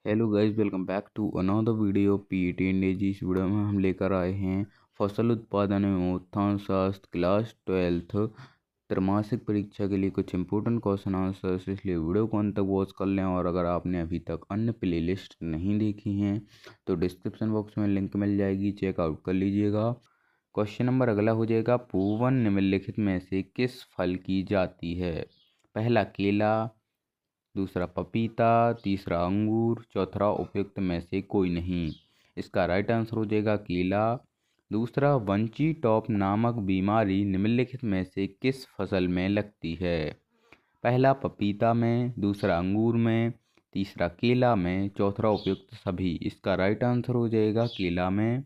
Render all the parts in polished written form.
Hello guys, welcome back to another video PET India ji. इस video में हम लेकर आए हैं फसल उत्पादन एवं उत्थान शास्त्र क्लास 12th त्रैमासिक परीक्षा के लिए कुछ इंपॉर्टेंट क्वेश्चन आंसर्स। इसलिए वीडियो को अंत तक वॉच कर लें। और अगर आपने अभी तक अन्य प्लेलिस्ट नहीं देखी हैं तो डिस्क्रिप्शन बॉक्स में लिंक मिल जाएगी, चेकआउट कर लीजिएगा। क्वेश्चन नंबर अगला हो जाएगा, पूवन निम्नलिखित में से किस फल की जाति है? पहला केला, दूसरा पपीता, तीसरा अंगूर, चौथा उपयुक्त में से कोई नहीं। इसका राइट आंसर हो जाएगा केला। दूसरा, वंची टॉप नामक बीमारी निम्नलिखित में से किस फसल में लगती है? पहला पपीता में, दूसरा अंगूर में, तीसरा केला में, चौथा उपयुक्त सभी। इसका राइट आंसर हो जाएगा केला में।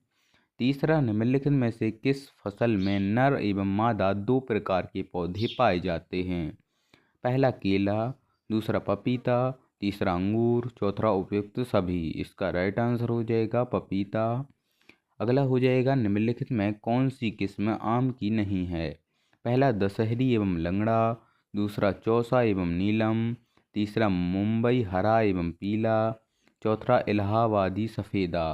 तीसरा, निम्नलिखित में से किस फसल में नर एवं मादा दो प्रकार के पौधे पाए जाते हैं? पहला केला, दूसरा पपीता, तीसरा अंगूर, चौथा उपयुक्त सभी। इसका राइट आंसर हो जाएगा पपीता। अगला हो जाएगा, निम्नलिखित में कौन सी किस्म आम की नहीं है? पहला दशहरी एवं लंगड़ा, दूसरा चौसा एवं नीलम, तीसरा मुंबई हरा एवं पीला, चौथा इलाहाबादी सफ़ेदा।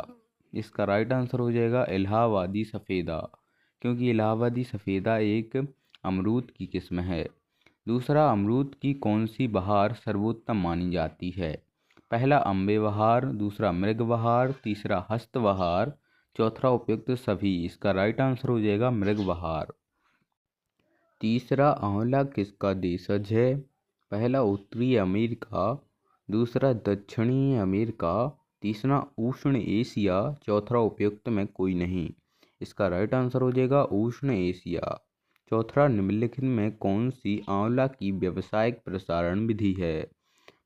इसका राइट आंसर हो जाएगा इलाहाबादी सफ़ेदा, क्योंकि इलाहाबादी सफ़ेदा एक अमरूद की किस्म है। दूसरा, अमरूद की कौन सी बहार सर्वोत्तम मानी जाती है? पहला अम्बे बहार, दूसरा मृग बहार, तीसरा हस्त बहार, चौथा उपयुक्त सभी। इसका राइट आंसर हो जाएगा मृग बहार। तीसरा, आंवला किसका देशज है? पहला उत्तरी अमेरिका, दूसरा दक्षिणी अमेरिका, तीसरा उष्ण एशिया, चौथा उपयुक्त में कोई नहीं। इसका राइट आंसर हो जाएगा उष्ण एशिया। चौथा, निम्नलिखित में कौन सी आंवला की व्यावसायिक प्रसारण विधि है?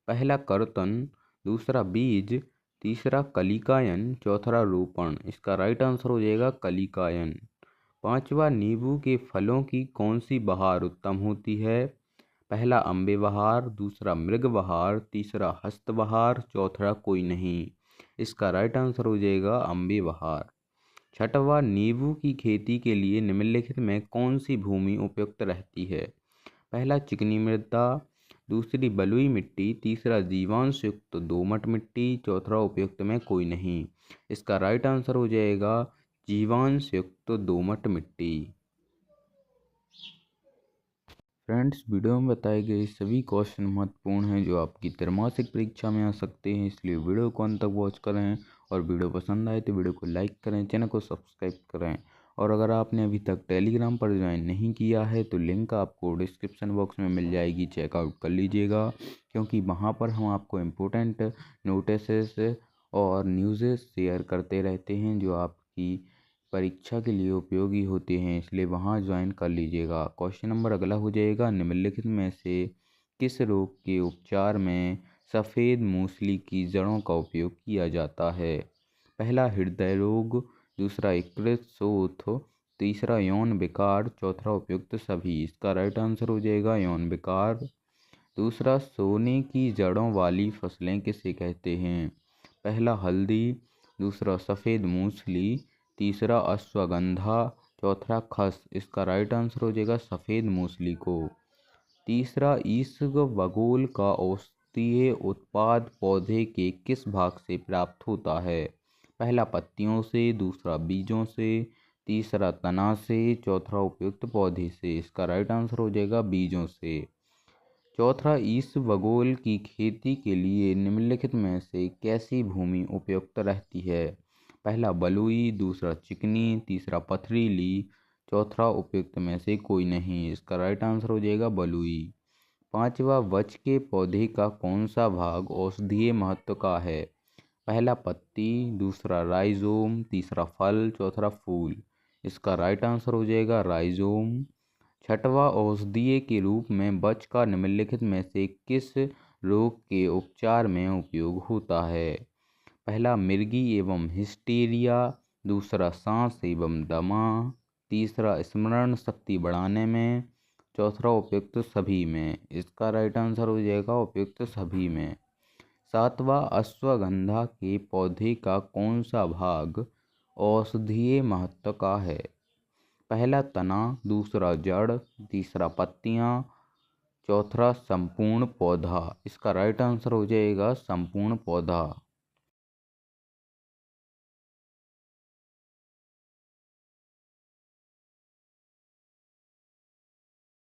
पहला कर्तन, दूसरा बीज, तीसरा कलिकायन, चौथा रोपण। इसका राइट आंसर हो जाएगा कलिकायन। पांचवा, नींबू के फलों की कौन सी बहार उत्तम होती है? पहला अम्बे बहार, दूसरा मृग बहार, तीसरा हस्त बहार, चौथा कोई नहीं। इसका राइट आंसर हो जाएगा अम्बे बहार। छठवां, नींबू की खेती के लिए निम्नलिखित में कौन सी भूमि उपयुक्त रहती है? पहला चिकनी मृदा, दूसरी बलुई मिट्टी, तीसरा जीवांश युक्त दोमट मिट्टी, चौथा उपयुक्त में कोई नहीं। इसका राइट आंसर हो जाएगा जीवांश युक्त दोमट मिट्टी। फ्रेंड्स, वीडियो में बताए गए सभी क्वेश्चन महत्वपूर्ण हैं जो आपकी त्रैमासिक परीक्षा में आ सकते हैं, इसलिए वीडियो को अंत तक वॉच करें। और वीडियो पसंद आए तो वीडियो को लाइक करें, चैनल को सब्सक्राइब करें। और अगर आपने अभी तक टेलीग्राम पर ज्वाइन नहीं किया है तो लिंक आपको डिस्क्रिप्शन बॉक्स में मिल जाएगी, चेकआउट कर लीजिएगा, क्योंकि वहाँ पर हम आपको इम्पोर्टेंट नोटिस और न्यूज़ शेयर करते रहते हैं जो आपकी परीक्षा के लिए उपयोगी होते हैं, इसलिए वहाँ ज्वाइन कर लीजिएगा। क्वेश्चन नंबर अगला हो जाएगा, निम्नलिखित में से किस रोग के उपचार में सफ़ेद मूसली की जड़ों का उपयोग किया जाता है? पहला हृदय रोग, दूसरा यकृत शोथ, तीसरा यौन विकार, चौथा उपयुक्त सभी। इसका राइट आंसर हो जाएगा यौन विकार। दूसरा, सोने की जड़ों वाली फसलें किसे कहते हैं? पहला हल्दी, दूसरा सफ़ेद मूसली, तीसरा अश्वगंधा, चौथा खस। इसका राइट आंसर हो जाएगा सफ़ेद मूसली को। तीसरा, इसबगोल का औषधीय उत्पाद पौधे के किस भाग से प्राप्त होता है? पहला पत्तियों से, दूसरा बीजों से, तीसरा तना से, चौथा उपयुक्त पौधे से। इसका राइट आंसर हो जाएगा बीजों से। चौथा, इसबगोल की खेती के लिए निम्नलिखित में से कैसी भूमि उपयुक्त रहती है? पहला बलुई, दूसरा चिकनी, तीसरा पथरीली, चौथा उपयुक्त में से कोई नहीं। इसका राइट आंसर हो जाएगा बलुई। पांचवा, वृक्ष के पौधे का कौन सा भाग औषधीय महत्व का है? पहला पत्ती, दूसरा राइजोम, तीसरा फल, चौथा फूल। इसका राइट आंसर हो जाएगा राइजोम। छठवां, औषधीय के रूप में वृक्ष का निम्नलिखित में से किस रोग के उपचार में उपयोग होता है? पहला मिर्गी एवं हिस्टीरिया, दूसरा सांस एवं दमा, तीसरा स्मरण शक्ति बढ़ाने में, चौथा उपयुक्त सभी में। इसका राइट आंसर हो जाएगा उपयुक्त सभी में। सातवां, अश्वगंधा के पौधे का कौन सा भाग औषधीय महत्व का है? पहला तना, दूसरा जड़, तीसरा पत्तियां, चौथा संपूर्ण पौधा। इसका राइट आंसर हो जाएगा संपूर्ण पौधा।